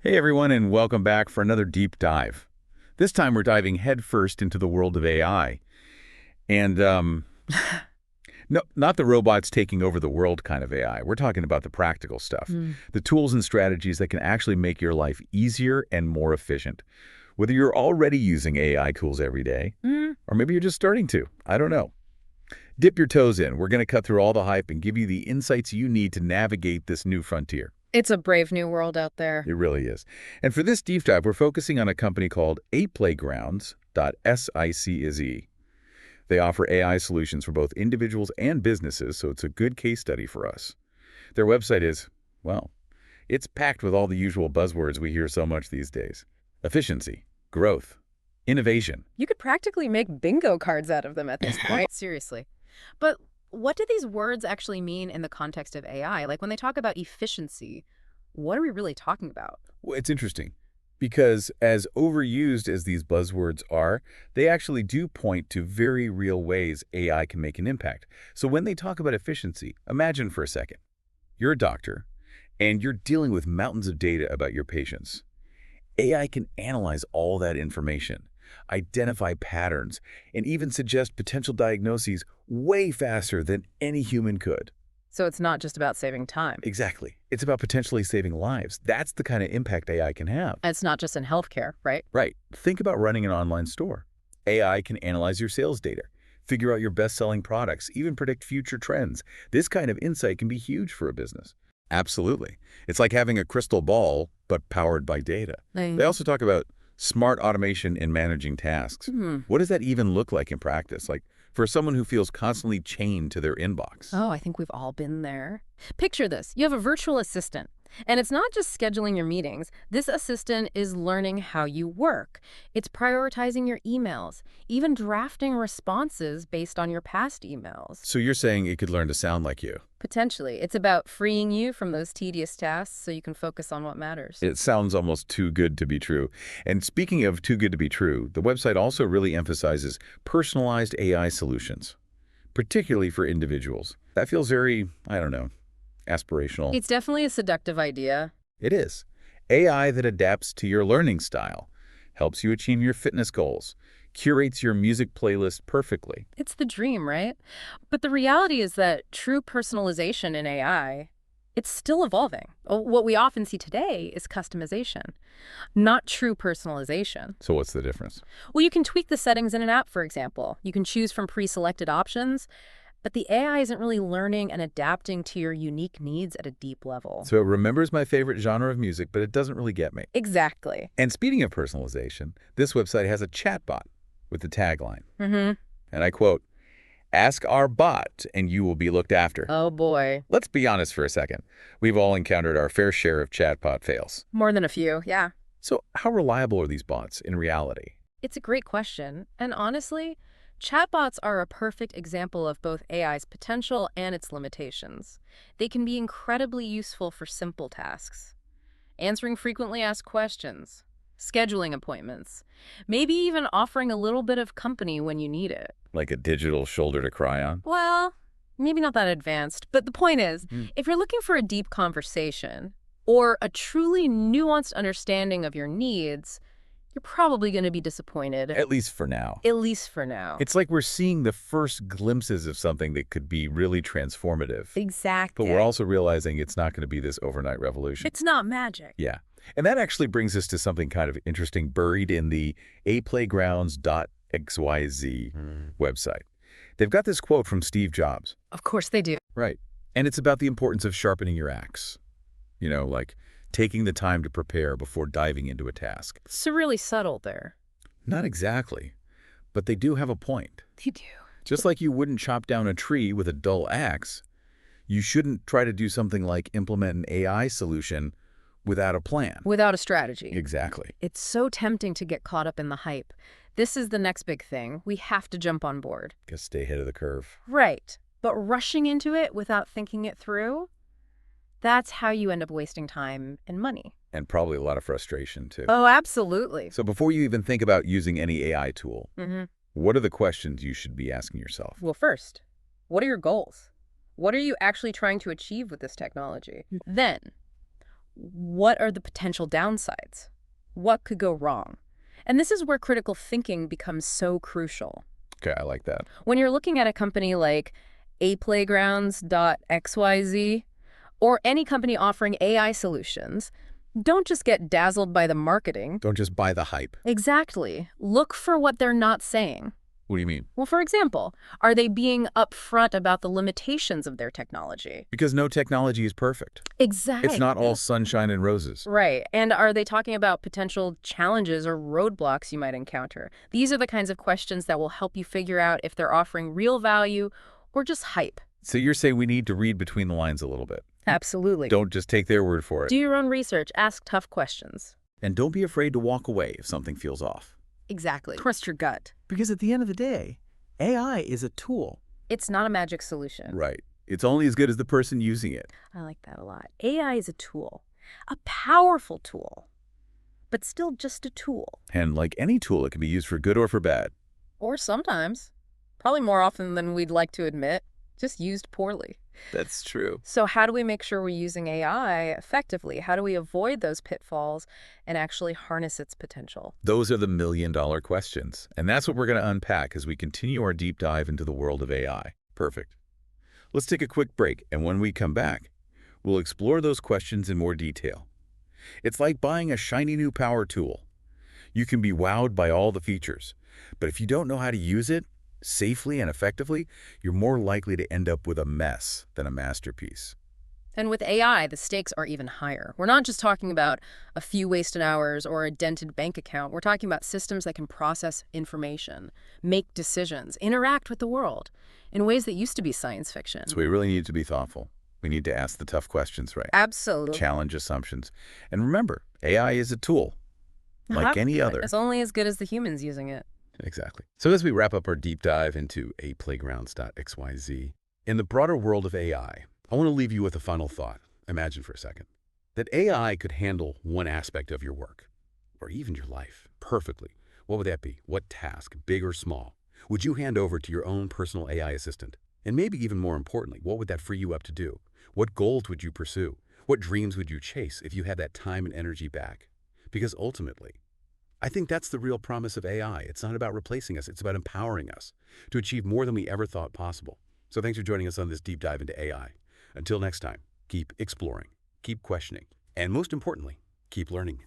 Hey everyone, and welcome back for another deep dive. This time we're diving headfirst into the world of AI. And no, not the robots taking over the world kind of AI. We're talking about the practical stuff. Mm. The tools and strategies that can actually make your life easier and more efficient. Whether you're already using AI tools every day, Mm. or maybe you're just starting to. I don't know. Dip your toes in. We're going to cut through all the hype and give you the insights you need to navigate this new frontier. It's a brave new world out there. It really is. And for this deep dive, we're focusing on a company called aplaygrounds.size. They offer AI solutions for both individuals and businesses, so it's a good case study for us. Their website is, well, it's packed with all the usual buzzwords we hear so much these days. Efficiency, growth, innovation. You could practically make bingo cards out of them at this point. Seriously. But what do these words actually mean in the context of AI? Like when they talk about efficiency, what are we really talking about? Well, it's interesting because as overused as these buzzwords are, they actually do point to very real ways AI can make an impact. So when they talk about efficiency, imagine for a second, you're a doctor and you're dealing with mountains of data about your patients. AI can analyze all that information, identify patterns, and even suggest potential diagnoses way faster than any human could. So it's not just about saving time. Exactly. It's about potentially saving lives. That's the kind of impact AI can have. It's not just in healthcare, right? Right. Think about running an online store. AI can analyze your sales data, figure out your best-selling products, even predict future trends. This kind of insight can be huge for a business. Absolutely. It's like having a crystal ball, but powered by data. They also talk about smart automation in managing tasks. What does that even look like in practice? Like for someone who feels constantly chained to their inbox. Oh, I think we've all been there. Picture this. You have a virtual assistant, and it's not just scheduling your meetings. This assistant is learning how you work. It's prioritizing your emails, even drafting responses based on your past emails. So you're saying it could learn to sound like you? Potentially. It's about freeing you from those tedious tasks so you can focus on what matters. It sounds almost too good to be true. And speaking of too good to be true, the website also really emphasizes personalized AI solutions, particularly for individuals. That feels very, I don't know, aspirational. It's definitely a seductive idea. It is. AI that adapts to your learning style, helps you achieve your fitness goals, curates your music playlist perfectly. It's the dream, right? But the reality is that true personalization in AI, it's still evolving. What we often see today is customization, not true personalization. So what's the difference? Well, you can tweak the settings in an app, for example. You can choose from pre-selected options, but the AI isn't really learning and adapting to your unique needs at a deep level. So it remembers my favorite genre of music, but it doesn't really get me. Exactly. And speaking of personalization, this website has a chatbot with the tagline, Mm-hmm. and I quote, "Ask our bot and you will be looked after." Oh, boy. Let's be honest for a second. We've all encountered our fair share of chatbot fails. More than a few, yeah. So how reliable are these bots in reality? It's a great question. And honestly, chatbots are a perfect example of both AI's potential and its limitations. They can be incredibly useful for simple tasks. Answering frequently asked questions, scheduling appointments, maybe even offering a little bit of company when you need it. Like a digital shoulder to cry on? Well, maybe not that advanced, but the point is, if you're looking for a deep conversation or a truly nuanced understanding of your needs, you're probably going to be disappointed. At least for now. At least for now. It's like we're seeing the first glimpses of something that could be really transformative. Exactly. But we're also realizing it's not going to be this overnight revolution. It's not magic. Yeah. And that actually brings us to something kind of interesting buried in the aplaygrounds.xyz website. They've got this quote from Steve Jobs. Of course they do. Right. And it's about the importance of sharpening your axe. You know, like taking the time to prepare before diving into a task. So really subtle there. Not exactly, but they do have a point. They do. Just like you wouldn't chop down a tree with a dull axe, you shouldn't try to do something like implement an AI solution without a plan. Without a strategy. Exactly. It's so tempting to get caught up in the hype. This is the next big thing. We have to jump on board. Gotta stay ahead of the curve. Right. But rushing into it without thinking it through, that's how you end up wasting time and money. And probably a lot of frustration, too. Oh, absolutely. So before you even think about using any AI tool, Mm-hmm. what are the questions you should be asking yourself? Well, first, what are your goals? What are you actually trying to achieve with this technology? Then, What are the potential downsides? What could go wrong? And this is where critical thinking becomes so crucial. Okay, I like that. When you're looking at a company like aplaygrounds.xyz or any company offering AI solutions, don't just get dazzled by the marketing. Don't just buy the hype. Exactly. Look for what they're not saying. What do you mean? Well, for example, are they being upfront about the limitations of their technology? Because no technology is perfect. Exactly. It's not all sunshine and roses. Right. And are they talking about potential challenges or roadblocks you might encounter? These are the kinds of questions that will help you figure out if they're offering real value or just hype. So you're saying we need to read between the lines a little bit. Absolutely. Don't just take their word for it. Do your own research. Ask tough questions. And don't be afraid to walk away if something feels off. Exactly. Trust your gut. Because at the end of the day, AI is a tool. It's not a magic solution. Right. It's only as good as the person using it. I like that a lot. AI is a tool, a powerful tool, but still just a tool. And like any tool, it can be used for good or for bad. Or sometimes, probably more often than we'd like to admit, just used poorly. That's true. So how do we make sure we're using AI effectively? How do we avoid those pitfalls and actually harness its potential? Those are the million-dollar questions. And that's what we're going to unpack as we continue our deep dive into the world of AI. Perfect. Let's take a quick break, and when we come back, we'll explore those questions in more detail. It's like buying a shiny new power tool. You can be wowed by all the features, but if you don't know how to use it safely and effectively, you're more likely to end up with a mess than a masterpiece. And with AI, the stakes are even higher. We're not just talking about a few wasted hours or a dented bank account. We're talking about systems that can process information, make decisions, interact with the world in ways that used to be science fiction. So we really need to be thoughtful. We need to ask the tough questions right. Absolutely. Challenge assumptions. And remember, AI is a tool, like any other. It's only as good as the humans using it. Exactly. So as we wrap up our deep dive into aplaygrounds.xyz, in the broader world of AI, I want to leave you with a final thought. Imagine for a second that AI could handle one aspect of your work, or even your life, perfectly. What would that be? What task, big or small, would you hand over to your own personal AI assistant? And maybe even more importantly, what would that free you up to do? What goals would you pursue? What dreams would you chase if you had that time and energy back? Because ultimately, I think that's the real promise of AI. It's not about replacing us. It's about empowering us to achieve more than we ever thought possible. So thanks for joining us on this deep dive into AI. Until next time, keep exploring, keep questioning, and most importantly, keep learning.